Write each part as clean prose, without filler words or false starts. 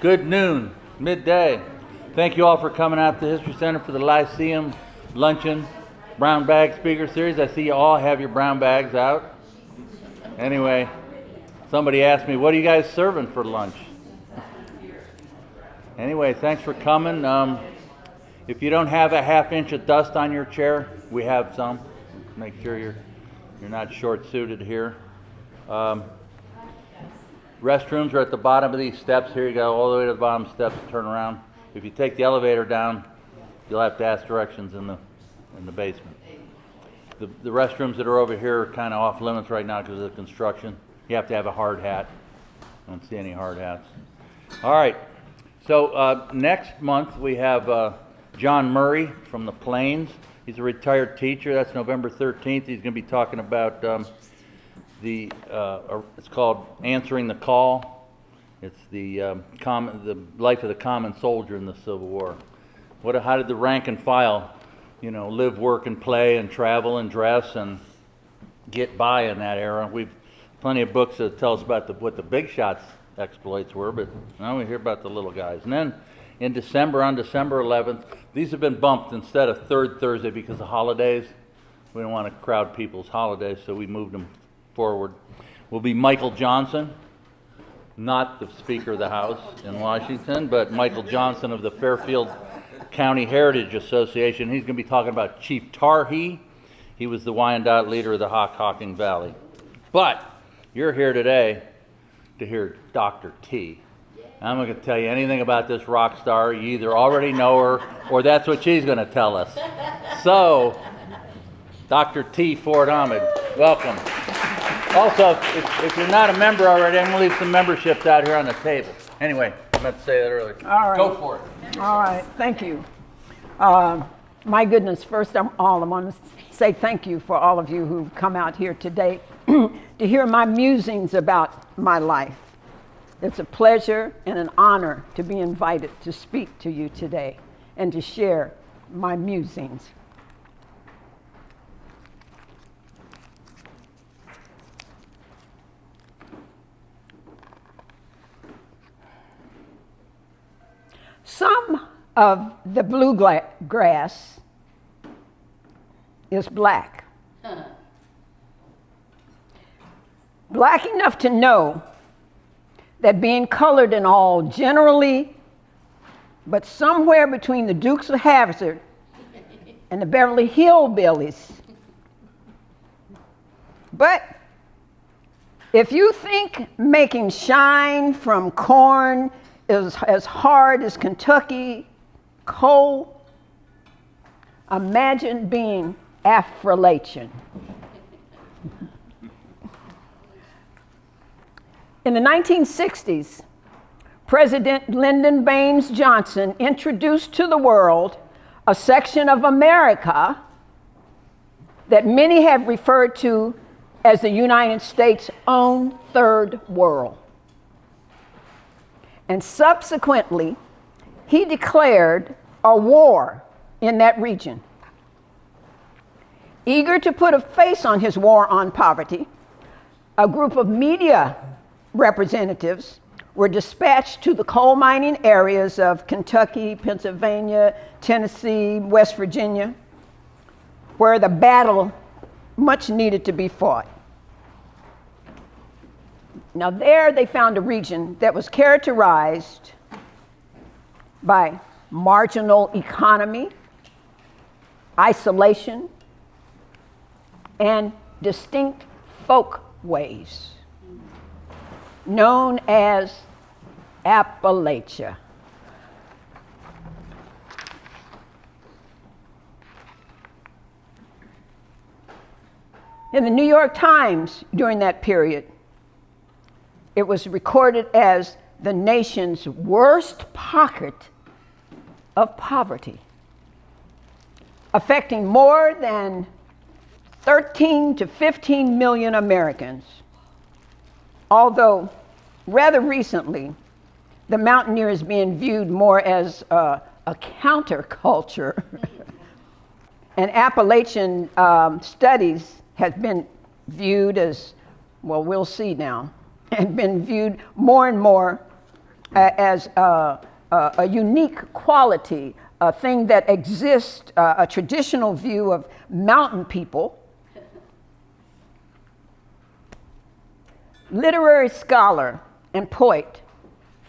Good noon, midday. Thank you all for coming out to the History Center for the Lyceum Luncheon Brown Bag Speaker Series. I see you all have your brown bags out. Anyway, somebody asked me, what are you guys serving for lunch? Anyway, thanks for coming. If you don't have a half-inch of dust on your chair, we have some. Make sure you're not short-suited here. Restrooms are at the bottom of these steps. Here you go, all the way to the bottom steps, turn around. If you take the elevator down, you'll have to ask directions in the basement. The restrooms that are over here are kind of off limits right now because of the construction. You have to have a hard hat. I don't see any hard hats. All right, so next month we have John Murray from the Plains. He's a retired teacher. That's November 13th. He's going to be talking about it's called Answering the Call. It's the life of the common soldier in the Civil War. How did the rank and file, live, work, and play, and travel, and dress, and get by in that era? We've plenty of books that tell us about what the big shots' exploits were, but now we hear about the little guys. And then in December, on December 11th, these have been bumped instead of third Thursday because of holidays. We don't want to crowd people's holidays, so we moved them forward. Will be Michael Johnson, not the Speaker of the House in Washington, but Michael Johnson of the Fairfield County Heritage Association. He's going to be talking about Chief Tarhee. He was the Wyandotte leader of the Hockhocking Valley. But you're here today to hear Dr. T. I'm not going to tell you anything about this rock star. You either already know her or that's what she's going to tell us. So, Dr. T. Ford-Ahmed, welcome. Also, if you're not a member already, I'm going to leave some memberships out here on the table. Anyway, I meant to say that earlier. All right. Go for it. All right. Thank you. My goodness, first of all, I want to say thank you for all of you who've come out here today to hear my musings about my life. It's a pleasure and an honor to be invited to speak to you today and to share my musings. Some of the bluegrass is black. Black enough to know that being colored in all generally, but somewhere between the Dukes of Hazzard and the Beverly Hillbillies. But if you think making shine from corn is as hard as Kentucky coal, imagine being Afro-Latin. In the 1960s, President Lyndon Baines Johnson introduced to the world a section of America that many have referred to as the United States' own third world. And subsequently, he declared a war in that region. Eager to put a face on his war on poverty, a group of media representatives were dispatched to the coal mining areas of Kentucky, Pennsylvania, Tennessee, West Virginia, where the battle much needed to be fought. Now there they found a region that was characterized by marginal economy, isolation, and distinct folk ways, known as Appalachia. In the New York Times during that period, it was recorded as the nation's worst pocket of poverty, affecting more than 13 to 15 million Americans. Although rather recently, the mountaineer is being viewed more as a counterculture. And Appalachian studies has been viewed as, well, we'll see now, and been viewed more and more as a unique quality, a thing that exists, a traditional view of mountain people. Literary scholar and poet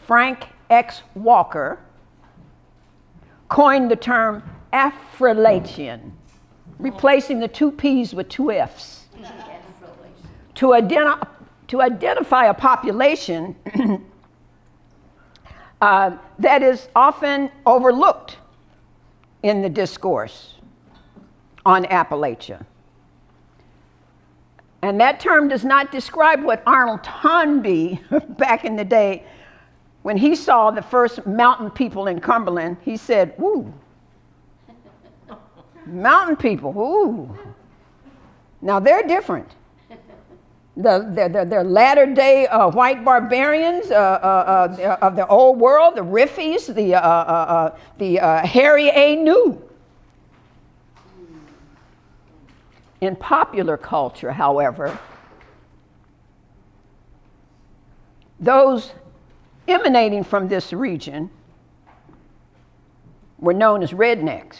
Frank X. Walker coined the term Afrelachian, replacing the two P's with two F's, to identify a population that is often overlooked in the discourse on Appalachia. And that term does not describe what Arnold Toynbee, back in the day, when he saw the first mountain people in Cumberland, he said, "Ooh, mountain people, ooh." Now they're different. They're latter-day white barbarians of the old world, the Riffies, the Harry A. New. In popular culture, however, those emanating from this region were known as rednecks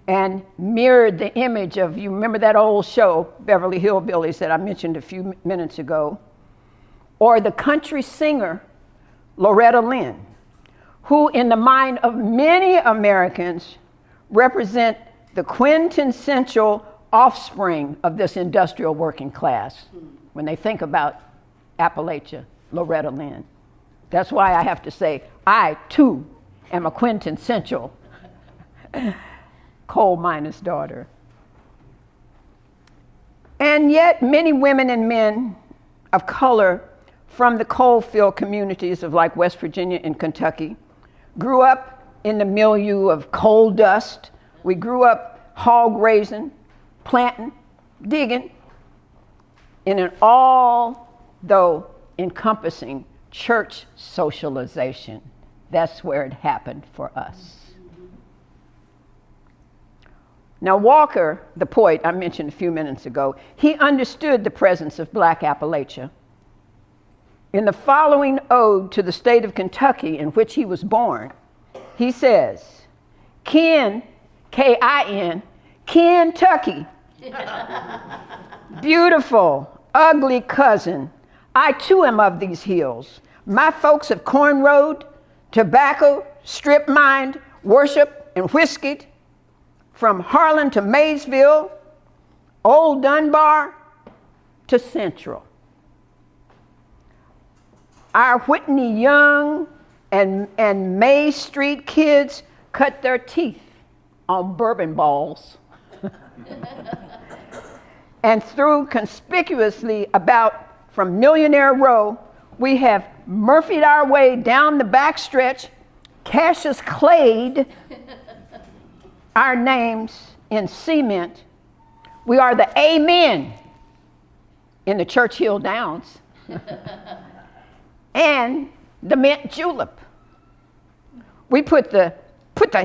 and mirrored the image of, you remember that old show, Beverly Hillbillies, that I mentioned a few minutes ago, or the country singer Loretta Lynn, who in the mind of many Americans represent the quintessential offspring of this industrial working class. When they think about Appalachia, Loretta Lynn. That's why I have to say, I too am a quintessential coal miner's daughter. And yet many women and men of color from the coal field communities of like West Virginia and Kentucky grew up in the milieu of coal dust. We grew up hog raising, planting, digging, in an all, though encompassing church socialization. That's where it happened for us. Now Walker, the poet I mentioned a few minutes ago, he understood the presence of Black Appalachia. In the following ode to the state of Kentucky in which he was born, he says, Ken, K-I-N, Kentucky, beautiful, ugly cousin, I too am of these hills. My folks have corn-rode, tobacco, strip mined, worship, and whiskeyed, from Harlan to Maysville, Old Dunbar to Central. Our Whitney Young and May Street kids cut their teeth on bourbon balls. And through conspicuously about from Millionaire Row, we have Murphy'd our way down the backstretch, Cassius Clayed our names in cement. We are the Amen in the Churchill Downs and the mint julep. We put the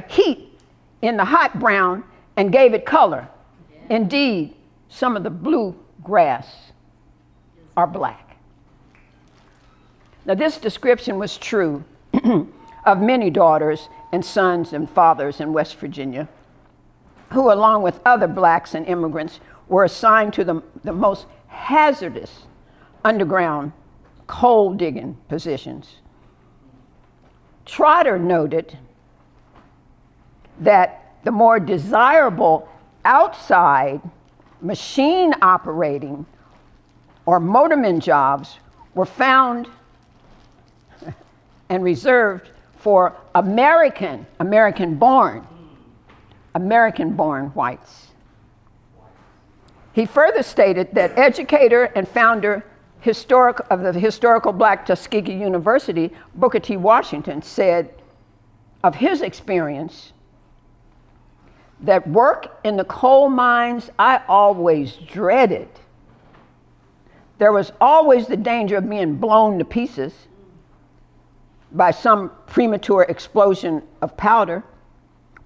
heat in the hot brown and gave it color. Yeah. Indeed, some of the blue grass are black. Now this description was true of many daughters and sons and fathers in West Virginia, who along with other blacks and immigrants were assigned to the most hazardous underground coal digging positions. Trotter noted that the more desirable outside machine operating or motorman jobs were found and reserved for American-born whites. He further stated that educator and founder of the historical Black Tuskegee University, Booker T. Washington, said of his experience that work in the coal mines I always dreaded. There was always the danger of being blown to pieces by some premature explosion of powder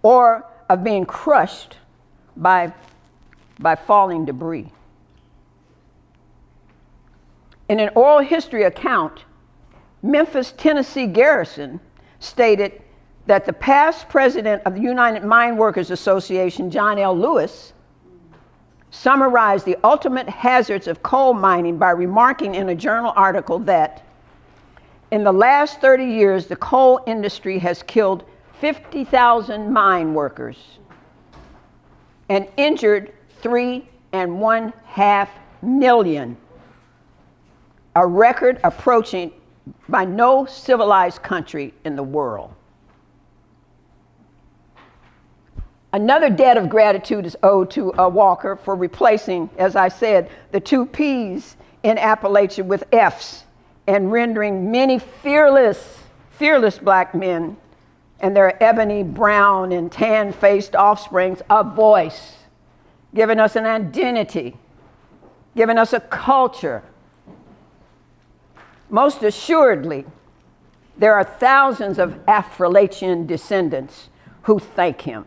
or of being crushed by falling debris. In an oral history account Memphis, Tennessee garrison stated that the past president of the United Mine Workers Association, John L. Lewis, summarized the ultimate hazards of coal mining by remarking in a journal article that in the last 30 years, the coal industry has killed 50,000 mine workers and injured 3.5 million, a record approaching by no civilized country in the world. Another debt of gratitude is owed to Walker for replacing, as I said, the 2 P's in Appalachia with F's and rendering many fearless black men and their ebony, brown, and tan-faced offsprings a voice, giving us an identity, giving us a culture. Most assuredly, there are thousands of Afro-Lachian descendants who thank him.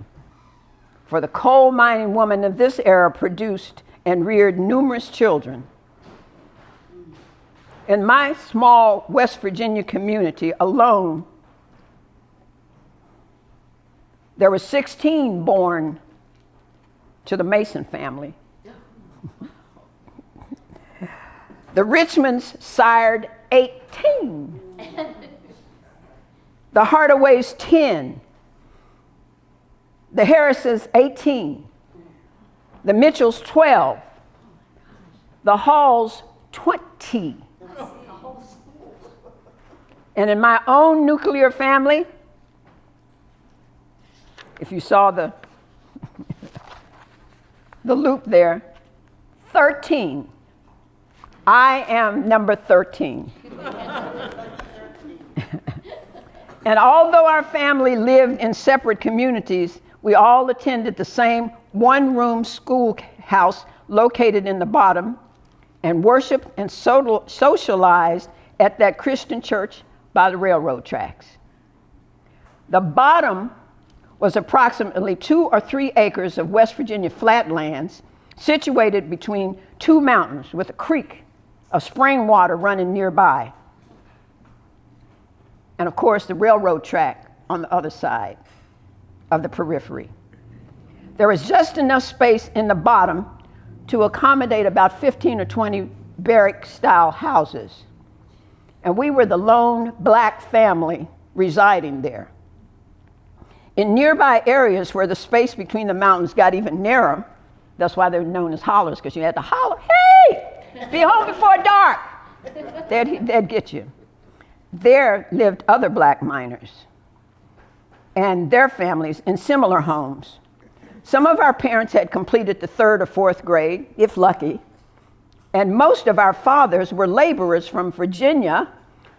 For the coal mining woman of this era produced and reared numerous children. In my small West Virginia community alone, there were 16 born to the Mason family. The Richmonds sired 18. The Hardaways 10. The Harrises 18. The Mitchells 12. The Halls 20. And in my own nuclear family, if you saw the loop there, 13. I am number 13. And although our family lived in separate communities, we all attended the same one-room schoolhouse located in the bottom and worshiped and socialized at that Christian church by the railroad tracks. The bottom was approximately 2 or 3 acres of West Virginia flatlands situated between 2 mountains with a creek of spring water running nearby. And of course, the railroad track on the other side of the periphery. There was just enough space in the bottom to accommodate about 15 or 20 barrack-style houses. And we were the lone black family residing there. In nearby areas where the space between the mountains got even narrower, that's why they're known as hollers, because you had to holler, hey, be home before dark. They'd get you. There lived other black miners and their families in similar homes. Some of our parents had completed the 3rd or 4th grade, if lucky, and most of our fathers were laborers from Virginia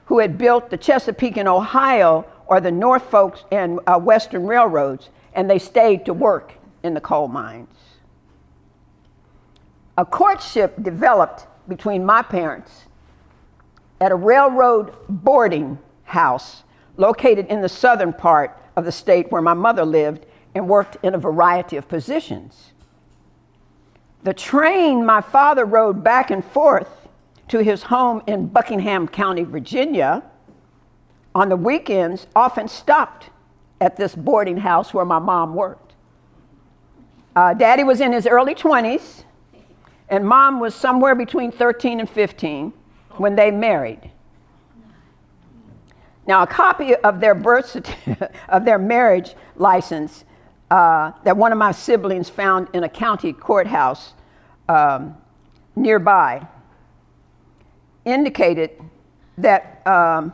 who had built the Chesapeake and Ohio or the Norfolk and Western railroads, and they stayed to work in the coal mines. A courtship developed between my parents at a railroad boarding house located in the southern part of the state where my mother lived and worked in a variety of positions. The train my father rode back and forth to his home in Buckingham County, Virginia, on the weekends often stopped at this boarding house where my mom worked. Daddy was in his early 20s, and Mom was somewhere between 13 and 15 when they married. Now, a copy of their of their marriage license that one of my siblings found in a county courthouse nearby indicated that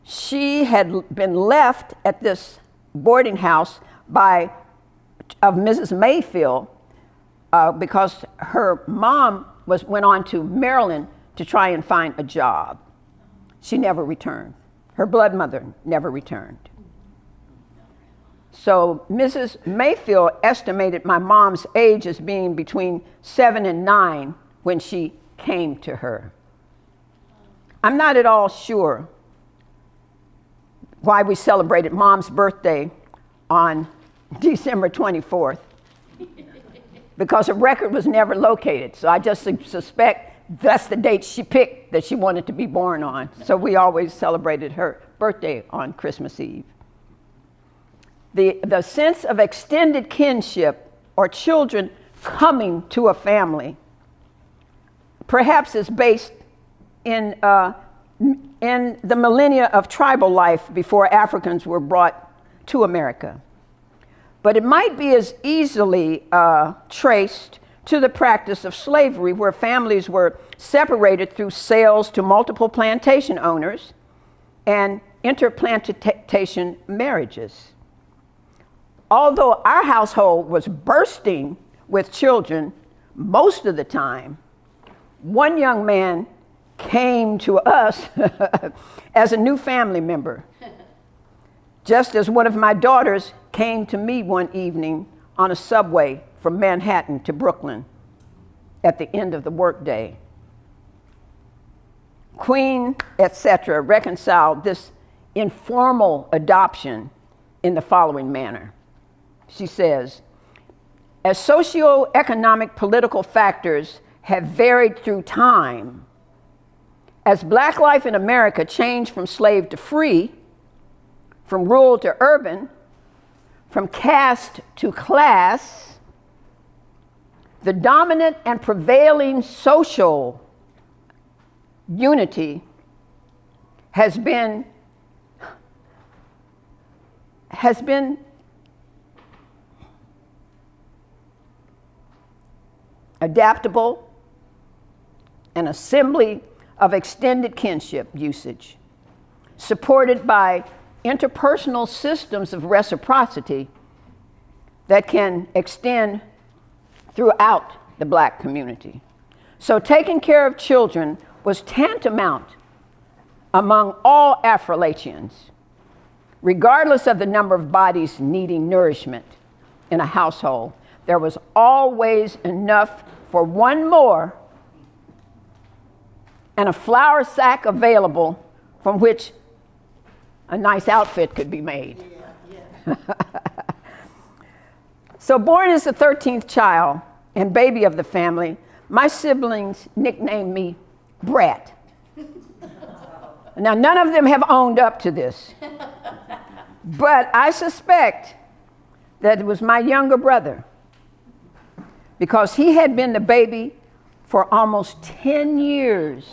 she had been left at this boarding house of Mrs. Mayfield because her mom went on to Maryland to try and find a job. She never returned. Her blood mother never returned. So Mrs. Mayfield estimated my mom's age as being between 7 and 9 when she came to her. I'm not at all sure why we celebrated Mom's birthday on December 24th, because a record was never located. So I just suspect that's the date she picked that she wanted to be born on. So we always celebrated her birthday on Christmas Eve. The sense of extended kinship or children coming to a family perhaps is based in the millennia of tribal life before Africans were brought to America. But it might be as easily traced to the practice of slavery, where families were separated through sales to multiple plantation owners and interplantation marriages. Although our household was bursting with children most of the time, one young man came to us as a new family member, just as one of my daughters came to me one evening on a subway from Manhattan to Brooklyn at the end of the workday. Queen, etc., reconciled this informal adoption in the following manner. She says, as socioeconomic political factors have varied through time, as Black life in America changed from slave to free, from rural to urban, from caste to class, the dominant and prevailing social unity has been adaptable, an assembly of extended kinship usage, supported by interpersonal systems of reciprocity that can extend throughout the Black community. So taking care of children was tantamount among all Afro-Laitians, regardless of the number of bodies needing nourishment in a household. There was always enough for one more and a flour sack available from which a nice outfit could be made. Yeah. So born as the 13th child and baby of the family, my siblings nicknamed me Brat. Now, none of them have owned up to this, but I suspect that it was my younger brother, because he had been the baby for almost 10 years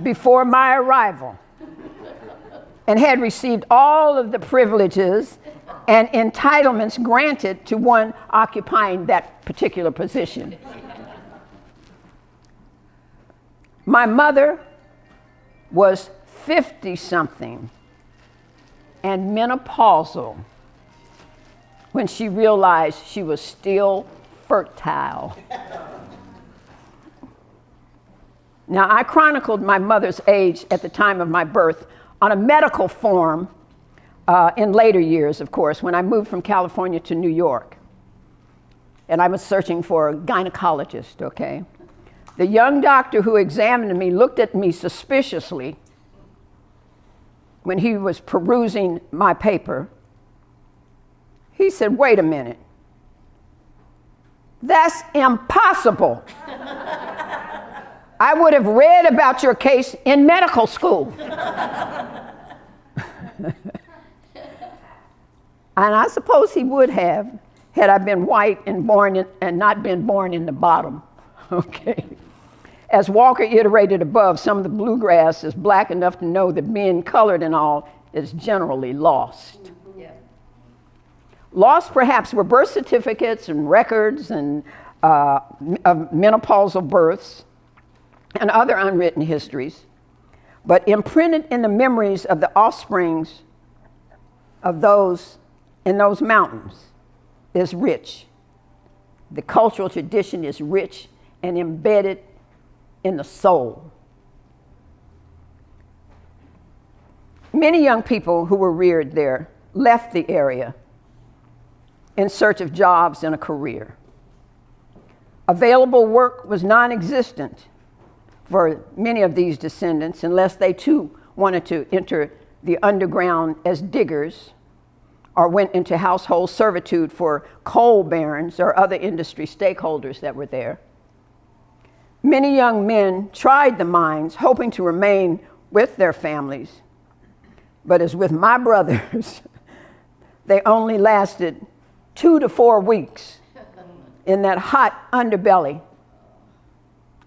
before my arrival and had received all of the privileges and entitlements granted to one occupying that particular position. My mother was 50-something and menopausal when she realized she was still fertile. Now, I chronicled my mother's age at the time of my birth on a medical form in later years, of course, when I moved from California to New York. And I was searching for a gynecologist, okay? The young doctor who examined me looked at me suspiciously when he was perusing my paper. He said, "Wait a minute. That's impossible. I would have read about your case in medical school." And I suppose he would have, had I been white and not been born in the bottom. Okay. As Walker iterated above, some of the bluegrass is Black enough to know that being colored and all is generally lost. Yeah. Lost perhaps were birth certificates and records and of menopausal births and other unwritten histories, but imprinted in the memories of the offsprings of those in those mountains is rich. The cultural tradition is rich and embedded in the soul. Many young people who were reared there left the area in search of jobs and a career. Available work was non-existent for many of these descendants unless they too wanted to enter the underground as diggers or went into household servitude for coal barons or other industry stakeholders that were there. Many young men tried the mines, hoping to remain with their families. But as with my brothers, they only lasted 2 to 4 weeks in that hot underbelly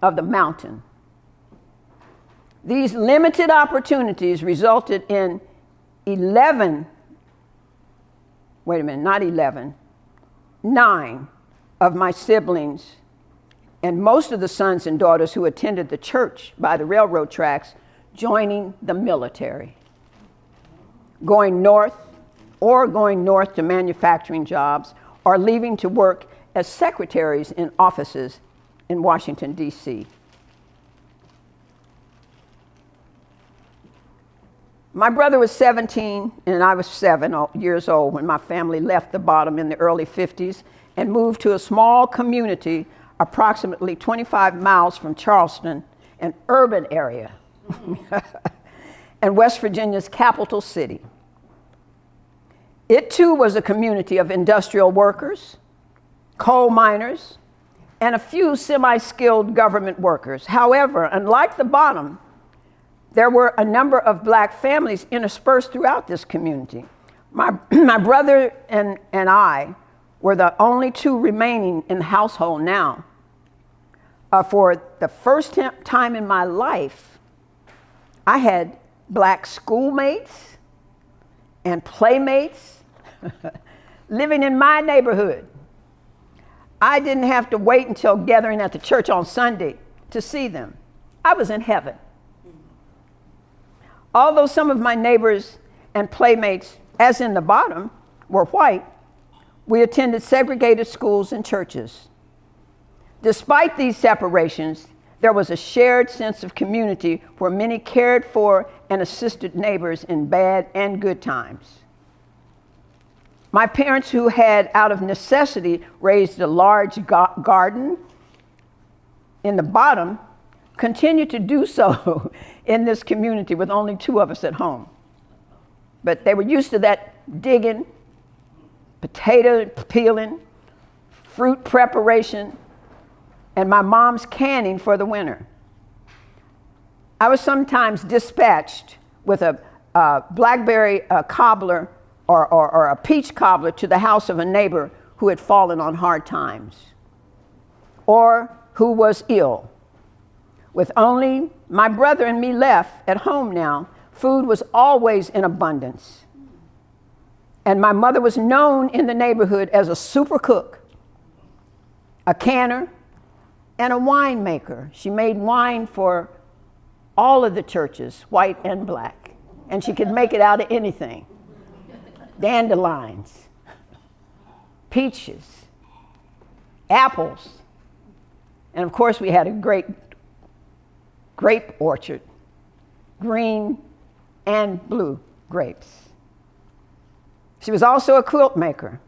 of the mountain. These limited opportunities resulted in 9 of my siblings and most of the sons and daughters who attended the church by the railroad tracks joining the military, going north to manufacturing jobs, or leaving to work as secretaries in offices in Washington, D.C. My brother was 17 and I was 7 years old when my family left the bottom in the early 50s and moved to a small community approximately 25 miles from Charleston, an urban area, and West Virginia's capital city. It too was a community of industrial workers, coal miners, and a few semi-skilled government workers. However, unlike the bottom, there were a number of black families interspersed throughout this community. My brother and I were the only 2 remaining in the household now. For the first time in my life, I had black schoolmates and playmates living in my neighborhood. I didn't have to wait until gathering at the church on Sunday to see them. I was in heaven. Although some of my neighbors and playmates, as in the bottom, were white, we attended segregated schools and churches. Despite these separations, there was a shared sense of community where many cared for and assisted neighbors in bad and good times. My parents, who had, out of necessity, raised a large garden in the bottom, continued to do so in this community with only 2 of us at home. But they were used to that digging, potato peeling, fruit preparation, and my mom's canning for the winter. I was sometimes dispatched with a blackberry cobbler or a peach cobbler to the house of a neighbor who had fallen on hard times or who was ill. With only my brother and me left at home now, food was always in abundance. And my mother was known in the neighborhood as a super cook, a canner, and a winemaker. She made wine for all of the churches, white and black, and she could make it out of anything. Dandelions, peaches, apples, and of course we had a great grape orchard, green and blue grapes. She was also a quilt maker.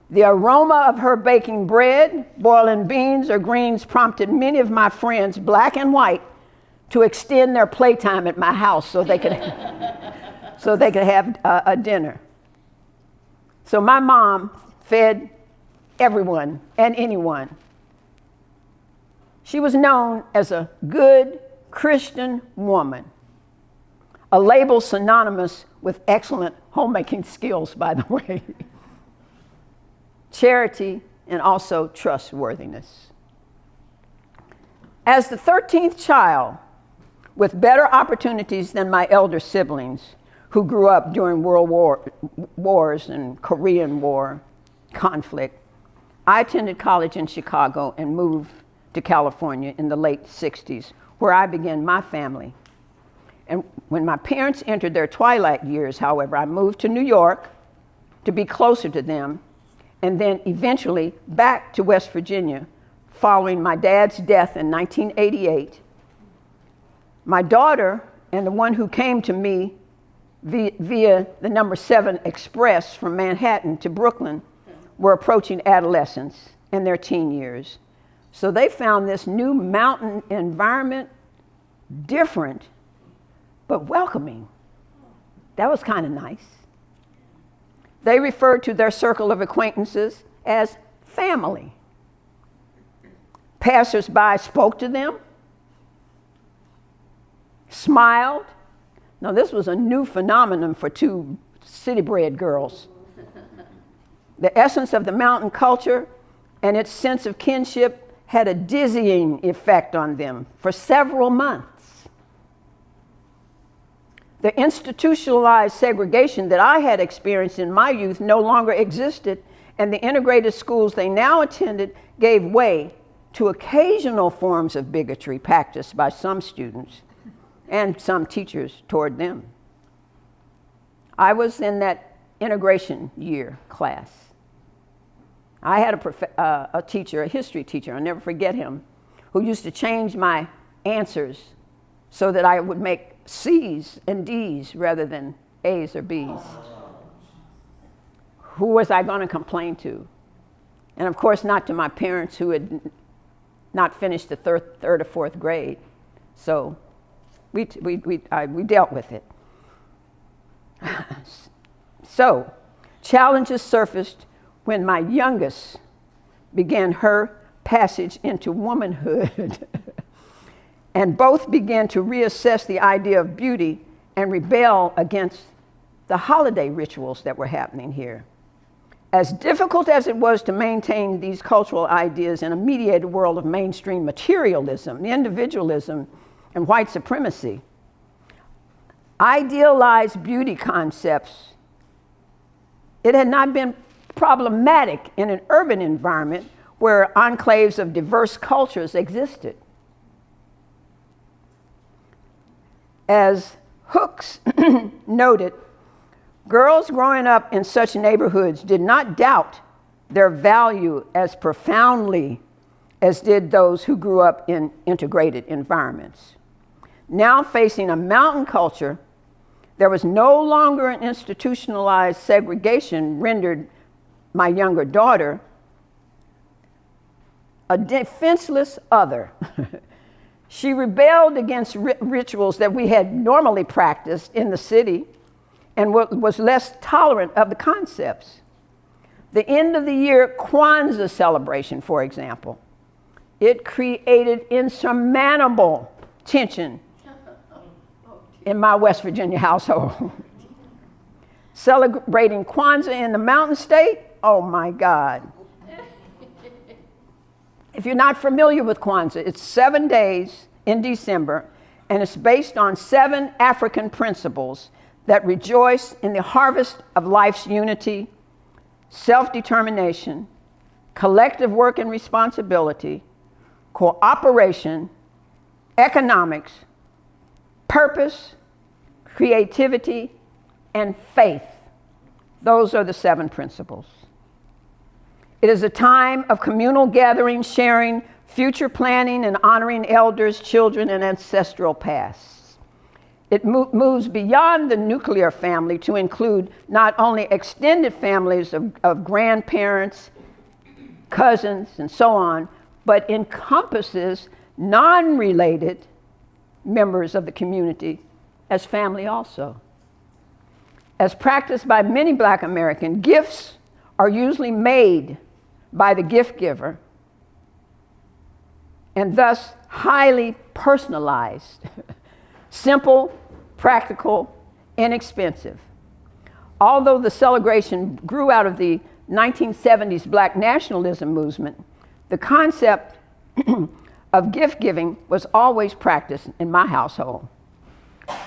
The aroma of her baking bread, boiling beans or greens prompted many of my friends, black and white, to extend their playtime at my house so they could have a dinner. So my mom fed everyone and anyone. She was known as a good Christian woman, a label synonymous with excellent homemaking skills, by the way, charity, and also trustworthiness. As the 13th child, with better opportunities than my elder siblings, who grew up during wars and Korean War conflict, I attended college in Chicago and moved to California in the late 60s, where I began my family. And when my parents entered their twilight years, however, I moved to New York to be closer to them, and then eventually back to West Virginia following my dad's death in 1988. My daughter, and the one who came to me via the number 7 Express from Manhattan to Brooklyn, were approaching adolescence and their teen years. So they found this new mountain environment different, but welcoming. That was kind of nice. They referred to their circle of acquaintances as family. Passers-by spoke to them, smiled. Now, this was a new phenomenon for two city-bred girls. The essence of the mountain culture and its sense of kinship had a dizzying effect on them for several months. The institutionalized segregation that I had experienced in my youth no longer existed, and the integrated schools they now attended gave way to occasional forms of bigotry practiced by some students and some teachers toward them. I was in that integration year class. I had a teacher, a history teacher, I'll never forget him, who used to change my answers so that I would make C's and D's rather than A's or B's. Who was I going to complain to? And of course, not to my parents who had not finished the third or fourth grade. So we dealt with it. So challenges surfaced when my youngest began her passage into womanhood. And both began to reassess the idea of beauty and rebel against the holiday rituals that were happening here. As difficult as it was to maintain these cultural ideas in a mediated world of mainstream materialism, individualism, and white supremacy, idealized beauty concepts, it had not been problematic in an urban environment where enclaves of diverse cultures existed. As Hooks noted, girls growing up in such neighborhoods did not doubt their value as profoundly as did those who grew up in integrated environments. Now facing a mountain culture, there was no longer an institutionalized segregation rendered my younger daughter a defenseless other. She rebelled against rituals that we had normally practiced in the city and was less tolerant of the concepts. The end of the year Kwanzaa celebration, for example, it created insurmountable tension in my West Virginia household. Celebrating Kwanzaa in the Mountain State, oh my God. If you're not familiar with Kwanzaa, it's 7 days in December, and it's based on 7 African principles that rejoice in the harvest of life's unity, self-determination, collective work and responsibility, cooperation, economics, purpose, creativity, and faith. Those are the 7 principles. It is a time of communal gathering, sharing, future planning, and honoring elders, children, and ancestral pasts. It moves beyond the nuclear family to include not only extended families of grandparents, cousins, and so on, but encompasses non-related members of the community as family also. As practiced by many Black Americans, gifts are usually made by the gift giver and thus highly personalized, simple, practical, inexpensive. Although the celebration grew out of the 1970s Black nationalism movement, the concept of gift giving was always practiced in my household.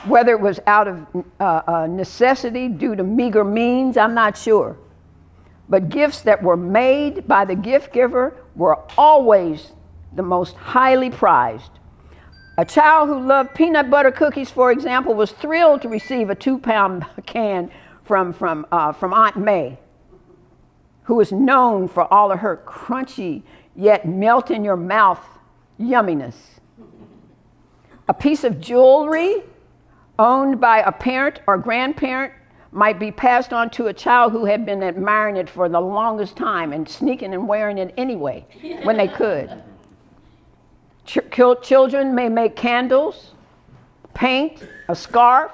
Whether it was out of necessity due to meager means, I'm not sure. But gifts that were made by the gift giver were always the most highly prized. A child who loved peanut butter cookies, for example, was thrilled to receive a 2-pound can from Aunt May, who is known for all of her crunchy yet melt in your mouth yumminess. A piece of jewelry owned by a parent or grandparent might be passed on to a child who had been admiring it for the longest time and sneaking and wearing it anyway when they could. Children may make candles, paint, a scarf,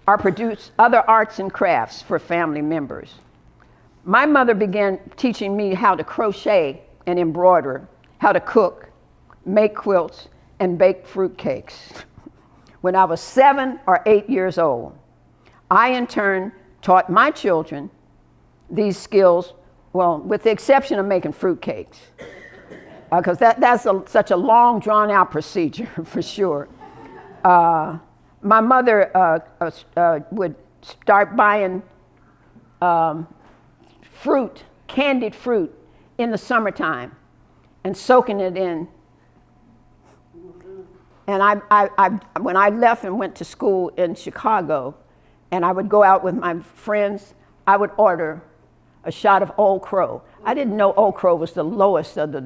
or produce other arts and crafts for family members. My mother began teaching me how to crochet and embroider, how to cook, make quilts, and bake fruit cakes. When I was 7 or 8 years old, I in turn taught my children these skills, well, with the exception of making fruit cakes, because that's such a long, drawn-out procedure for sure. My mother would start buying fruit, candied fruit, in the summertime and soaking it in. And when I left and went to school in Chicago, and I would go out with my friends, I would order a shot of Old Crow. I didn't know Old Crow was the lowest of the...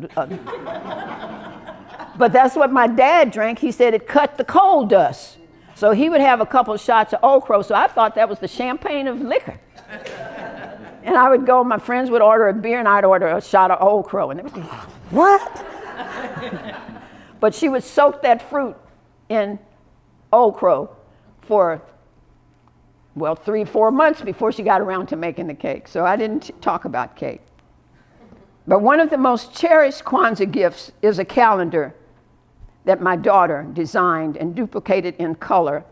but that's what my dad drank. He said it cut the coal dust. So he would have a couple of shots of Old Crow, so I thought that was the champagne of liquor. And I would go, my friends would order a beer, and I'd order a shot of Old Crow. And they would be, what? But she would soak that fruit in Old Crow for, well, 3-4 months before she got around to making the cake. So I didn't talk about cake. But one of the most cherished Kwanzaa gifts is a calendar that my daughter designed and duplicated in color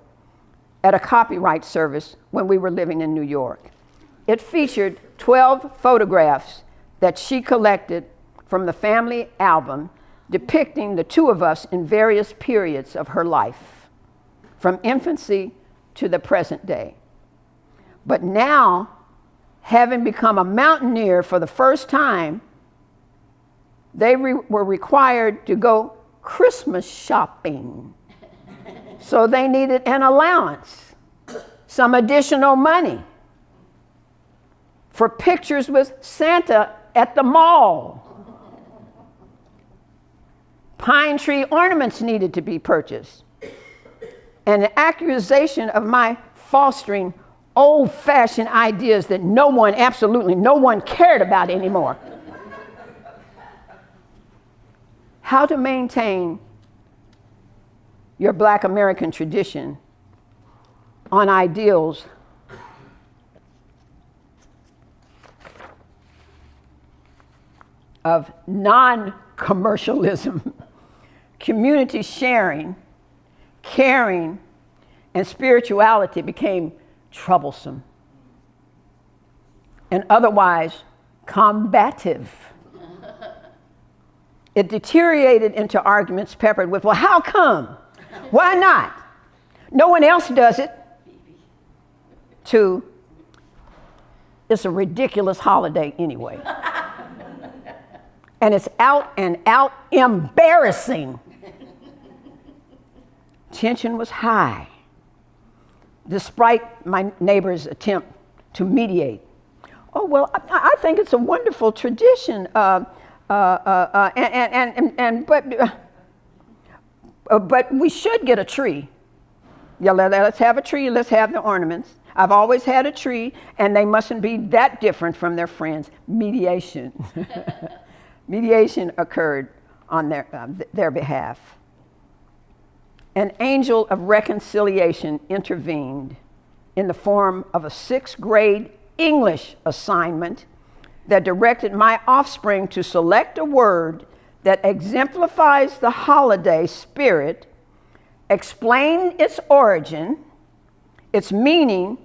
at a copyright service when we were living in New York. It featured 12 photographs that she collected from the family album depicting the two of us in various periods of her life, from infancy to the present day. But now, having become a mountaineer for the first time, they were required to go Christmas shopping. So they needed an allowance, some additional money for pictures with Santa at the mall. Pine tree ornaments needed to be purchased. And an accusation of my fostering old-fashioned ideas that absolutely no one cared about anymore. How to maintain your Black American tradition on ideals of non-commercialism, community sharing, caring, and spirituality became troublesome and otherwise combative. It deteriorated into arguments peppered with, well, how come? Why not? No one else does it. To, it's a ridiculous holiday anyway. And it's out and out embarrassing. Tension was high, despite my neighbor's attempt to mediate. Oh, well, I think it's a wonderful tradition. But we should get a tree. Yeah, let's have a tree, let's have the ornaments. I've always had a tree, and they mustn't be that different from their friends. Mediation. Mediation occurred on their behalf. An angel of reconciliation intervened in the form of a 6th grade English assignment that directed my offspring to select a word that exemplifies the holiday spirit, explain its origin, its meaning,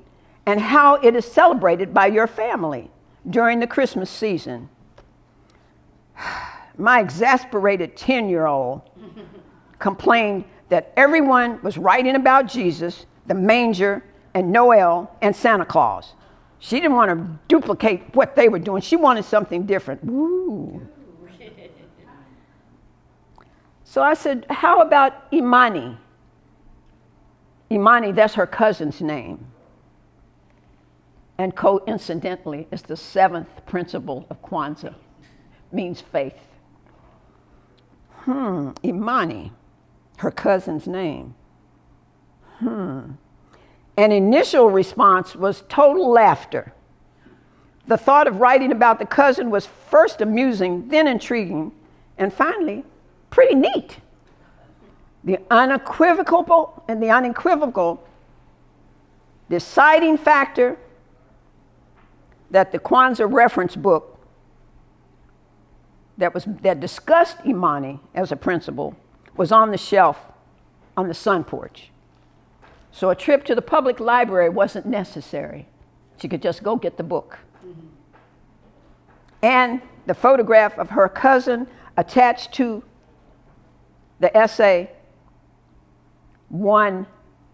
and how it is celebrated by your family during the Christmas season. My exasperated 10-year-old complained that everyone was writing about Jesus, the manger, and Noel, and Santa Claus. She didn't want to duplicate what they were doing. She wanted something different. Ooh. So I said, how about Imani? Imani, that's her cousin's name. And coincidentally, it's the 7th principle of Kwanzaa. Means faith. Imani, her cousin's name. An initial response was total laughter. The thought of writing about the cousin was first amusing, then intriguing, and finally, pretty neat. The unequivocal deciding factor that the Kwanzaa reference book that discussed Imani as a principal was on the shelf on the sun porch. So a trip to the public library wasn't necessary. She could just go get the book. And the photograph of her cousin attached to the essay won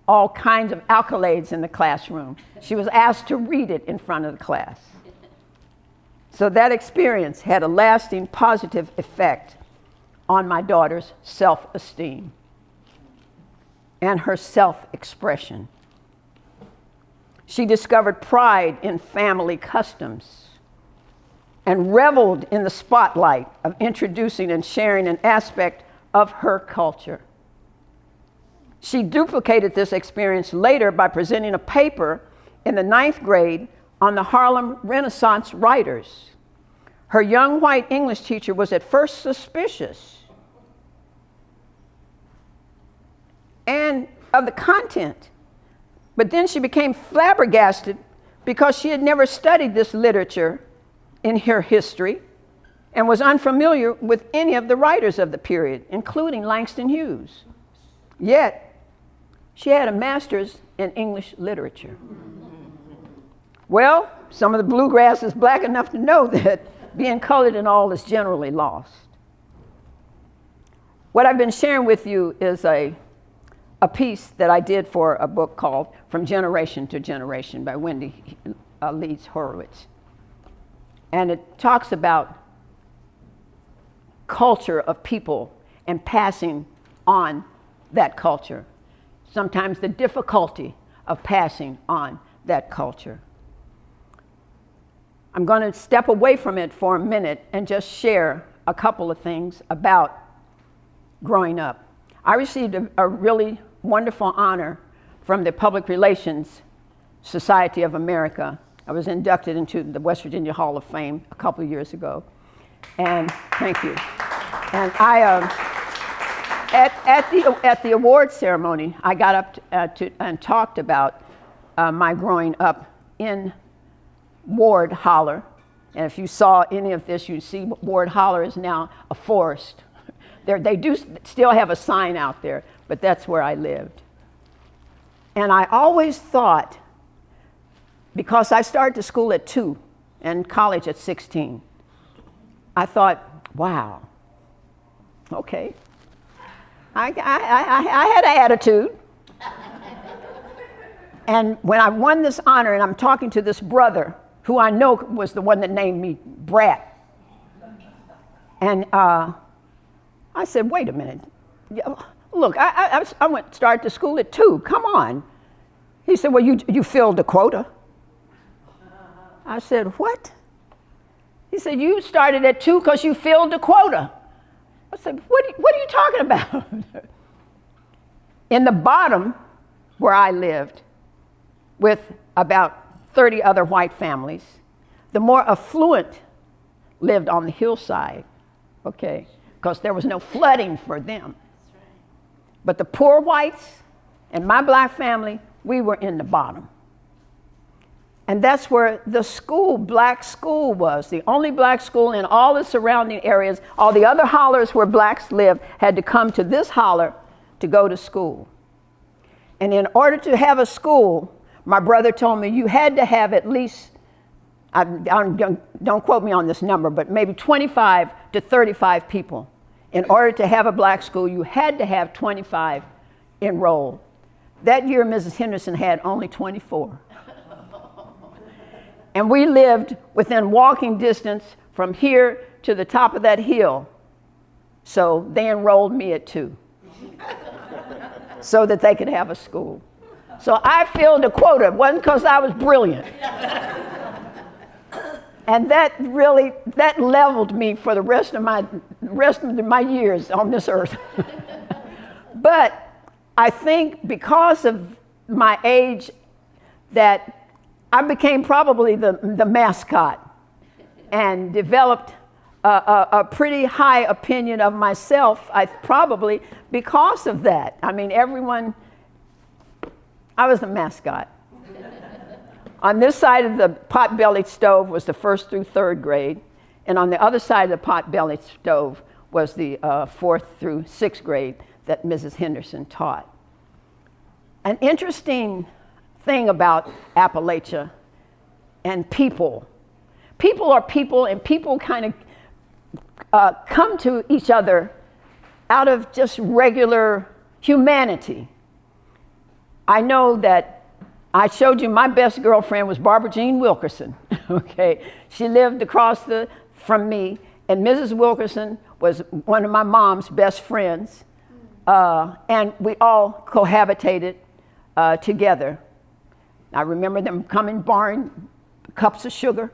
all kinds of accolades in the classroom. She was asked to read it in front of the class. So that experience had a lasting positive effect on my daughter's self-esteem and her self-expression. She discovered pride in family customs and reveled in the spotlight of introducing and sharing an aspect of her culture. She duplicated this experience later by presenting a paper in the 9th grade on the Harlem Renaissance writers. Her young white English teacher was at first suspicious and of the content, but then she became flabbergasted because she had never studied this literature in her history and was unfamiliar with any of the writers of the period, including Langston Hughes. Yet, she had a master's in English literature. Well, some of the bluegrass is black enough to know that being colored and all is generally lost. What I've been sharing with you is a piece that I did for a book called From Generation to Generation by Wendy Leeds Horowitz. And it talks about culture of people and passing on that culture. Sometimes the difficulty of passing on that culture. I'm going to step away from it for a minute and just share a couple of things about growing up. I received a really wonderful honor from the Public Relations Society of America. I was inducted into the West Virginia Hall of Fame a couple of years ago. And thank you. And at the award ceremony, I got up and talked about my growing up in Ward Holler. And if you saw any of this, you'd see Ward Holler is now a forest. They do still have a sign out there, but that's where I lived. And I always thought, because I started to school at 2 and college at 16, I thought, wow, okay. I had an attitude. And when I won this honor, and I'm talking to this brother, who I know was the one that named me Brat. And I said, wait a minute. Look, I started to school at 2. Come on. He said, well, you filled the quota. I said, what? He said, you started at 2 because you filled the quota. I said, what are you talking about? In the bottom, where I lived, with about 30 other white families, the more affluent lived on the hillside, okay, because there was no flooding for them. That's right. But the poor whites and my black family, we were in the bottom. And that's where the school, black school was. The only black school in all the surrounding areas. All the other hollers where blacks lived had to come to this holler to go to school. And in order to have a school, my brother told me you had to have at least, don't quote me on this number, but maybe 25 to 35 people. In order to have a black school, you had to have 25 enrolled. That year, Mrs. Henderson had only 24. And we lived within walking distance from here to the top of that hill. So they enrolled me at 2 so that they could have a school. So I filled the quota. It wasn't because I was brilliant. And that leveled me for the rest of my years on this earth. But I think because of my age that I became probably the mascot and developed a pretty high opinion of myself, probably because of that. I mean, I was the mascot. On this side of the pot-bellied stove was the 1st through 3rd grade, And on the other side of the potbelly stove was the 4th through 6th grade that Mrs. Henderson taught. An interesting thing about Appalachia and people. People are people, and people kind of come to each other out of just regular humanity. I know that I showed you my best girlfriend was Barbara Jean Wilkerson, okay? She lived across from me, and Mrs. Wilkerson was one of my mom's best friends, and we all cohabitated together. I remember them coming borrowing cups of sugar,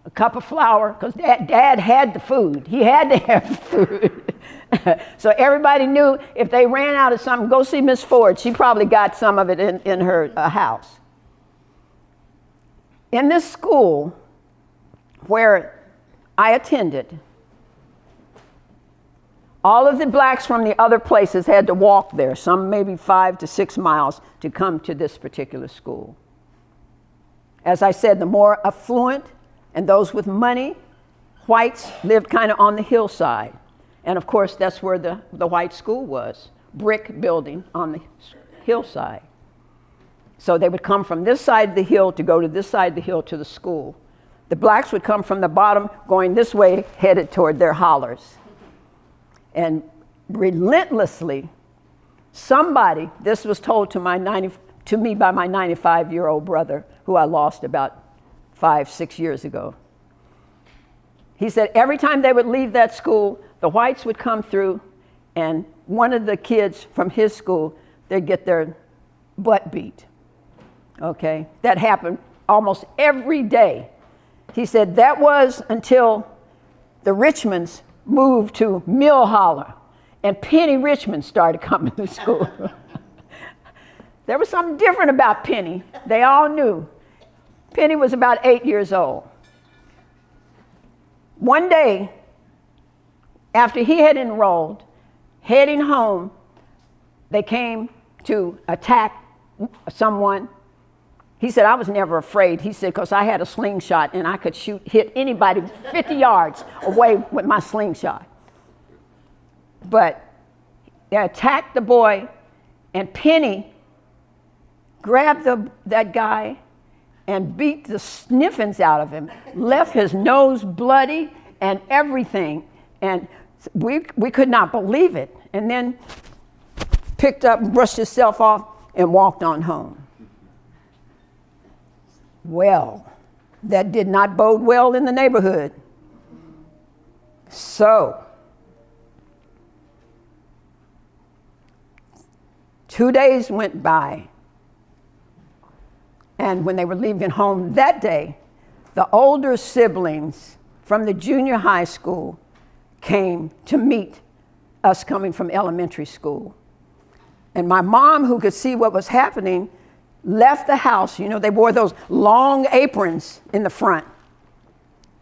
a cup of flour, because Dad had the food. He had to have the food. So everybody knew if they ran out of something, go see Miss Ford. She probably got some of it in her house. In this school where I attended, all of the blacks from the other places had to walk there, some maybe 5 to 6 miles, to come to this particular school. As I said, the more affluent and those with money, whites lived kind of on the hillside. And of course, that's where the white school was, brick building on the hillside. So they would come from this side of the hill to go to this side of the hill to the school. The blacks would come from the bottom going this way, headed toward their hollers. And relentlessly, somebody, this was told to me by my 95-year-old brother, who I lost about 5-6 years ago. He said every time they would leave that school, the whites would come through, and one of the kids from his school, they'd get their butt beat. Okay? That happened almost every day. He said that was until the Richmonds moved to Mill Holler, and Penny Richmond started coming to school. There was something different about Penny. They all knew. Penny was about 8 years old. One day, after he had enrolled, heading home, they came to attack someone. He said, I was never afraid. He said, because I had a slingshot and I could hit anybody 50 yards away with my slingshot. But they attacked the boy, and Penny grabbed that guy and beat the sniffings out of him, left his nose bloody and everything. And we could not believe it. And then picked up and brushed himself off and walked on home. Well, that did not bode well in the neighborhood. So, 2 days went by. And when they were leaving home that day, the older siblings from the junior high school came to meet us coming from elementary school. And my mom, who could see what was happening, left the house. You know, they wore those long aprons in the front.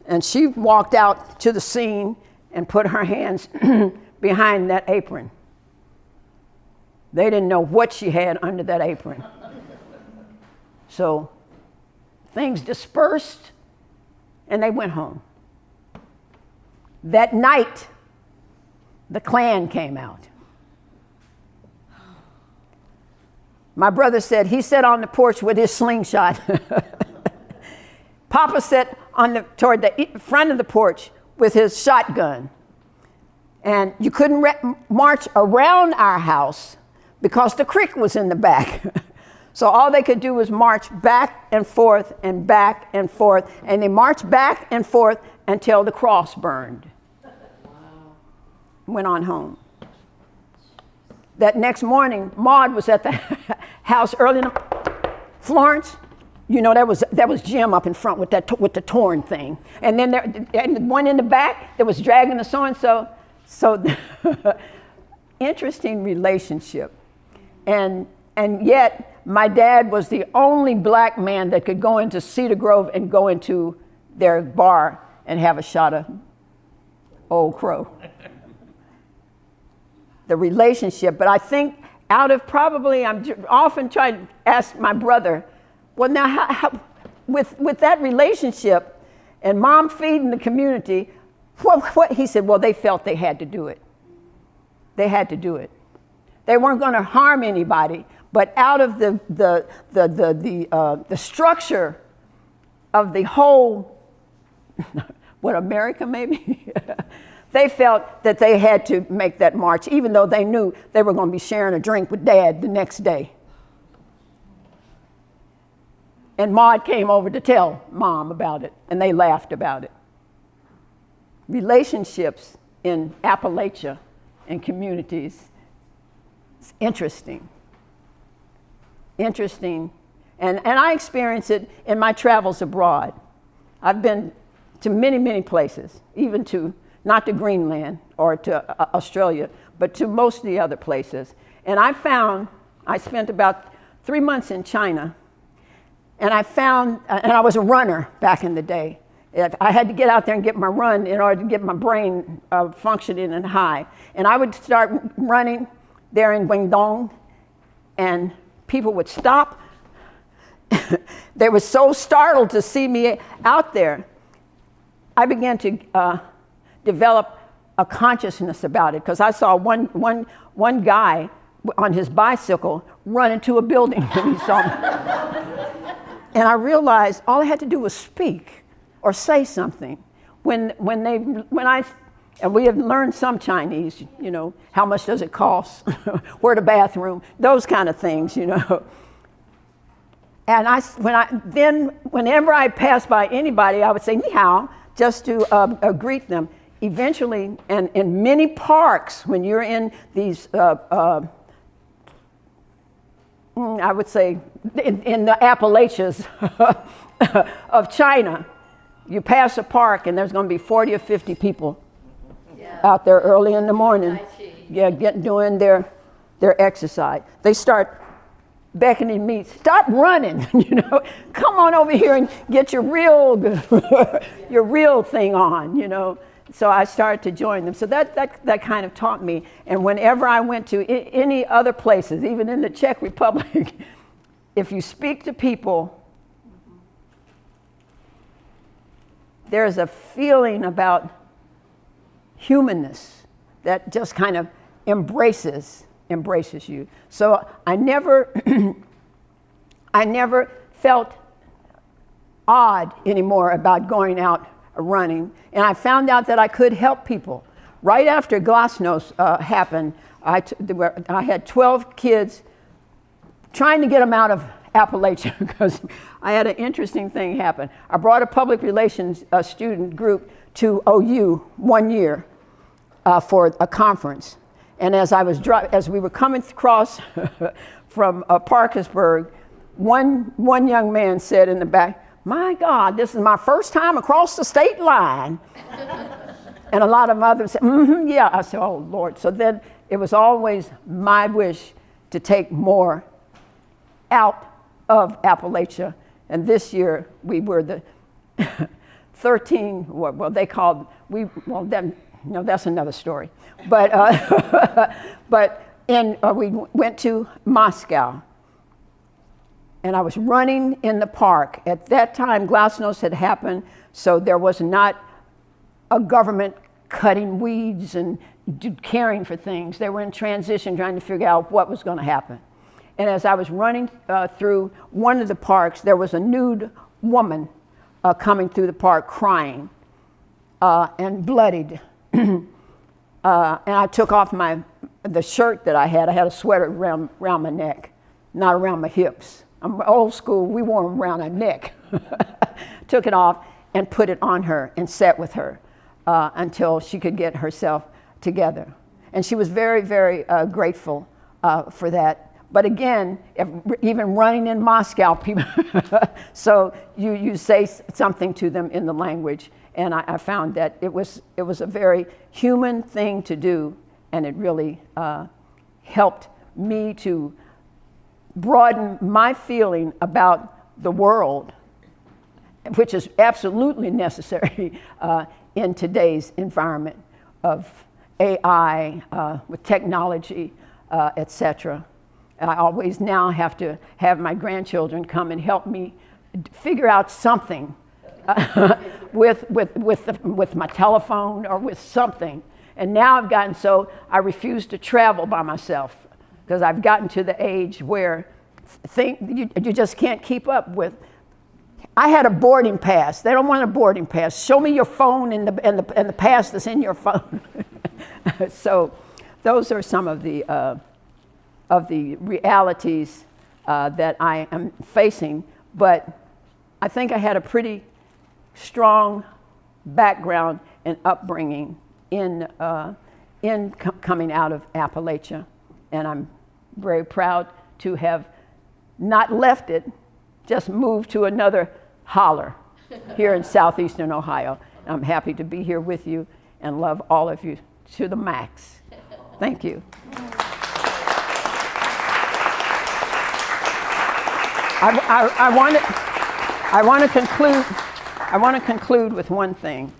And she walked out to the scene and put her hands behind that apron. They didn't know what she had under that apron. So things dispersed and they went home. That night, the Klan came out. My brother said he sat on the porch with his slingshot. Papa sat toward the front of the porch with his shotgun. And you couldn't march around our house because the creek was in the back. So all they could do was march back and forth and back and forth. And they marched back and forth until the cross burned. Wow. Went on home. That next morning, Maud was at the house early. Florence, you know, that was Jim up in front with the torn thing. And then and one in the back that was dragging the so-and-so. So interesting relationship. And yet, my dad was the only black man that could go into Cedar Grove and go into their bar and have a shot of Old Crow. The relationship, but I think out of probably, I'm often trying to ask my brother, well now, how with that relationship and mom feeding the community. What? He said, well, they felt they had to do it. They had to do it. They weren't going to harm anybody, but out of the structure of the whole, what, America maybe? They felt that they had to make that march, even though they knew they were going to be sharing a drink with Dad the next day. And Maud came over to tell Mom about it, and they laughed about it. Relationships in Appalachia and communities, it's interesting. Interesting. And I experience it in my travels abroad. I've been to many, many places, even to, not to Greenland or to Australia, but to most of the other places. And I spent about 3 months in China, and I was a runner back in the day. I had to get out there and get my run in order to get my brain functioning and high. And I would start running there in Guangdong, and people would stop. They were so startled to see me out there. I began to develop a consciousness about it, because I saw one guy on his bicycle run into a building when he saw me. And I realized all I had to do was speak or say something. And we have learned some Chinese, you know, how much does it cost? Where the bathroom? Those kind of things, you know. And whenever I passed by anybody, I would say ni hao, just to greet them. Eventually, and in many parks, when you're in these, I would say, in the Appalachians of China, you pass a park and there's going to be 40 or 50 people out there early in the morning, doing their exercise. They start beckoning me, stop running, you know, come on over here and get your real thing on, you know. So I started to join them. So that kind of taught me. And whenever I went to any other places, even in the Czech Republic, if you speak to people, there's a feeling about humanness that just kind of embraces you. So I never felt odd anymore about going out running. And I found out that I could help people. Right after Glasnost happened, I had 12 kids trying to get them out of Appalachia, because I had an interesting thing happen. I brought a public relations student group to OU 1 year for a conference. And as we were coming across from Parkersburg, one young man said in the back, "My God, this is my first time across the state line." And a lot of others said, yeah. I said, oh, Lord. So then it was always my wish to take more out of Appalachia. And this year we were the 13, well, they called, no, that's another story. But, we went to Moscow. And I was running in the park. At that time, Glasnost had happened, so there was not a government cutting weeds and caring for things. They were in transition, trying to figure out what was going to happen. And as I was running through one of the parks, there was a nude woman coming through the park crying and bloodied. And I took off the shirt that I had. I had a sweater around my neck, not around my hips. I'm old school, we wore them around our neck. Took it off and put it on her and sat with her until she could get herself together. And she was very, very grateful for that. But again, even running in Moscow, people, so you say something to them in the language. And I found that it was a very human thing to do, and it really helped me to broaden my feeling about the world, which is absolutely necessary in today's environment of AI, with technology, etc. I always now have to have my grandchildren come and help me figure out something with my telephone or with something. And now I've gotten so I refuse to travel by myself because I've gotten to the age where you just can't keep up with. I had a boarding pass. They don't want a boarding pass. Show me your phone and the pass that's in your phone. So those are some of the realities that I am facing. But I think I had a pretty strong background and upbringing in coming out of Appalachia. And I'm very proud to have not left it, just moved to another holler here in southeastern Ohio. I'm happy to be here with you and love all of you to the max. Thank you. I want to conclude with one thing.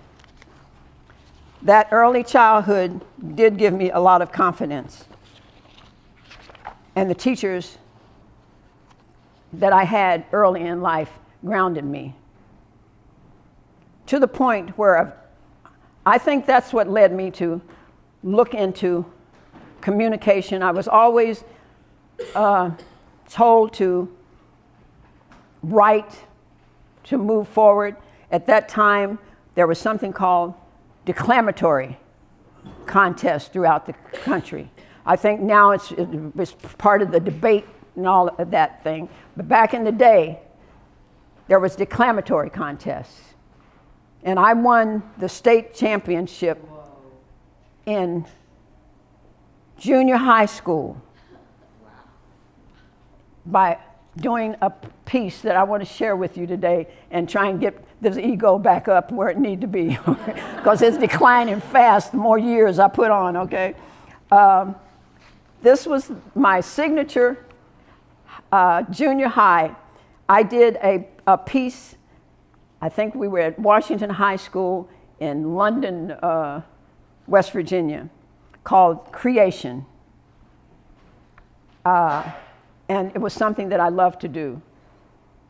That early childhood did give me a lot of confidence. And the teachers that I had early in life grounded me to the point where I think that's what led me to look into communication. I was always told to write, to move forward. At that time, there was something called declamatory contests throughout the country. I think now it's part of the debate and all of that thing. But back in the day, there was declamatory contests. And I won the state championship in junior high school by doing a piece that I want to share with you today and try and get this ego back up where it need to be, because it's declining fast the more years I put on, okay? This was my signature junior high. I did a piece, I think we were at Washington High School in London, West Virginia, called Creation. And it was something that I love to do,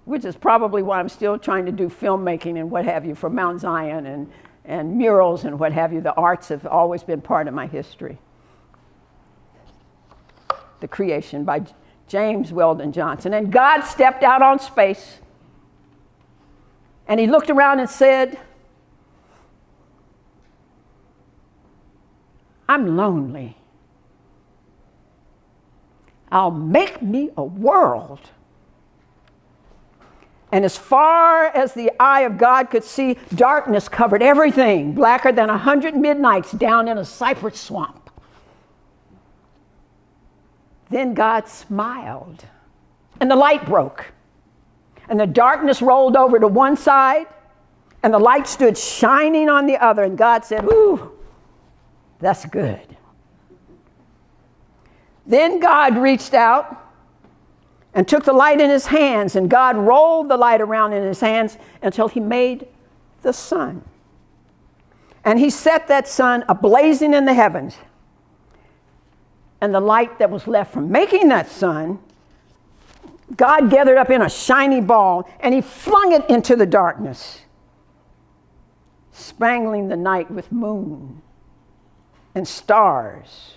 which is probably why I'm still trying to do filmmaking and what have you for Mount Zion and murals and what have you. The arts have always been part of my history. The Creation by James Weldon Johnson. And God stepped out on space and he looked around and said, I'm lonely. I'll make me a world. And as far as the eye of God could see, darkness covered everything, blacker than 100 midnights down in a cypress swamp. Then God smiled, and the light broke, and the darkness rolled over to one side, and the light stood shining on the other, and God said, ooh, that's good. Then God reached out and took the light in his hands, and God rolled the light around in his hands until he made the sun. And he set that sun ablazing in the heavens. And the light that was left from making that sun, God gathered up in a shiny ball, and he flung it into the darkness, spangling the night with moon and stars.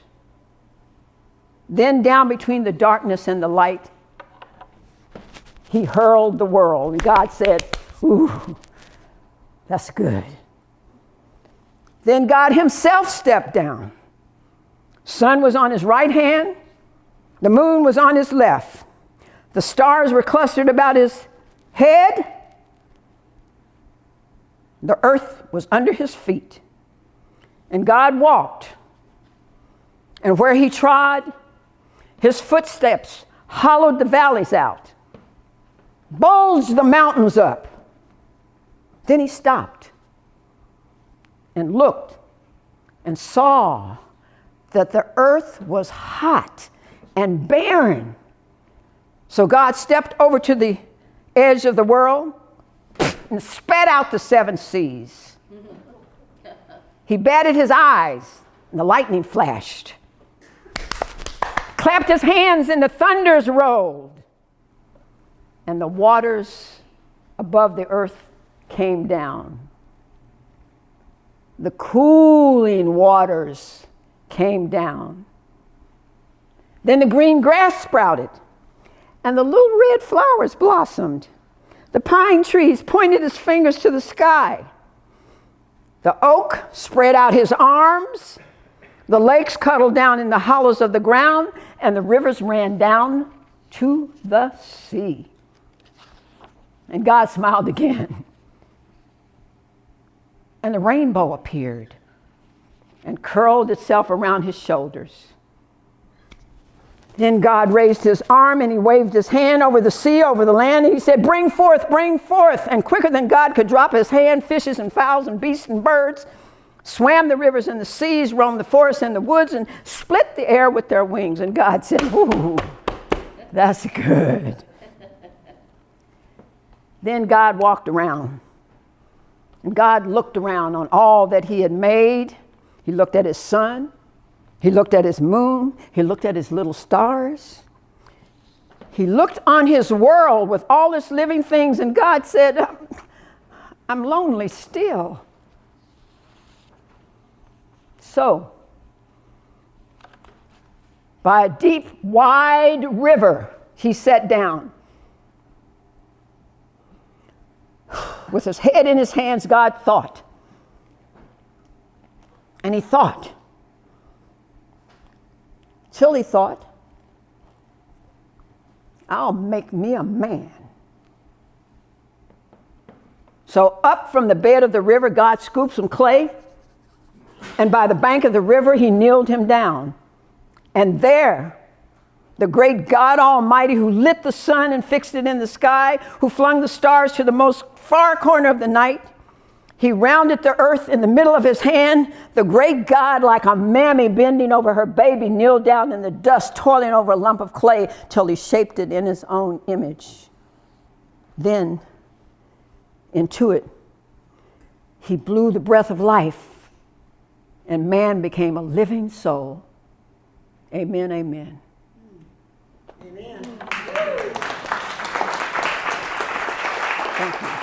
Then down between the darkness and the light, he hurled the world. And God said, ooh, that's good. Then God himself stepped down. Sun was on his right hand. The moon was on his left. The stars were clustered about his head. The earth was under his feet. And God walked. And where he trod, his footsteps hollowed the valleys out, bulged the mountains up. Then he stopped and looked and saw that the earth was hot and barren. So God stepped over to the edge of the world and spat out the 7 seas. He batted his eyes and the lightning flashed. Clapped his hands and the thunders rolled. And the waters above the earth came down. The cooling waters came down. Then the green grass sprouted, and the little red flowers blossomed. The pine trees pointed his fingers to the sky. The oak spread out his arms. The lakes cuddled down in the hollows of the ground, and the rivers ran down to the sea. And God smiled again. And the rainbow appeared and curled itself around his shoulders. Then God raised his arm and he waved his hand over the sea, over the land, and he said, bring forth, bring forth. And quicker than God could drop his hand, fishes and fowls and beasts and birds swam the rivers and the seas, roamed the forests and the woods, and split the air with their wings. And God said, ooh, that's good. Then God walked around. And God looked around on all that he had made. He looked at his sun. He looked at his moon. He looked at his little stars. He looked on his world with all its living things. And God said, I'm lonely still. So, by a deep, wide river, he sat down. With his head in his hands, God thought. And he thought. Till he thought, I'll make me a man. So up from the bed of the river, God scooped some clay, and by the bank of the river, he kneeled him down. And there, the great God Almighty, who lit the sun and fixed it in the sky, who flung the stars to the most far corner of the night, he rounded the earth in the middle of his hand. The great God, like a mammy bending over her baby, kneeled down in the dust, toiling over a lump of clay till he shaped it in his own image. Then, into it, he blew the breath of life, and man became a living soul. Amen, amen. Amen. Thank you.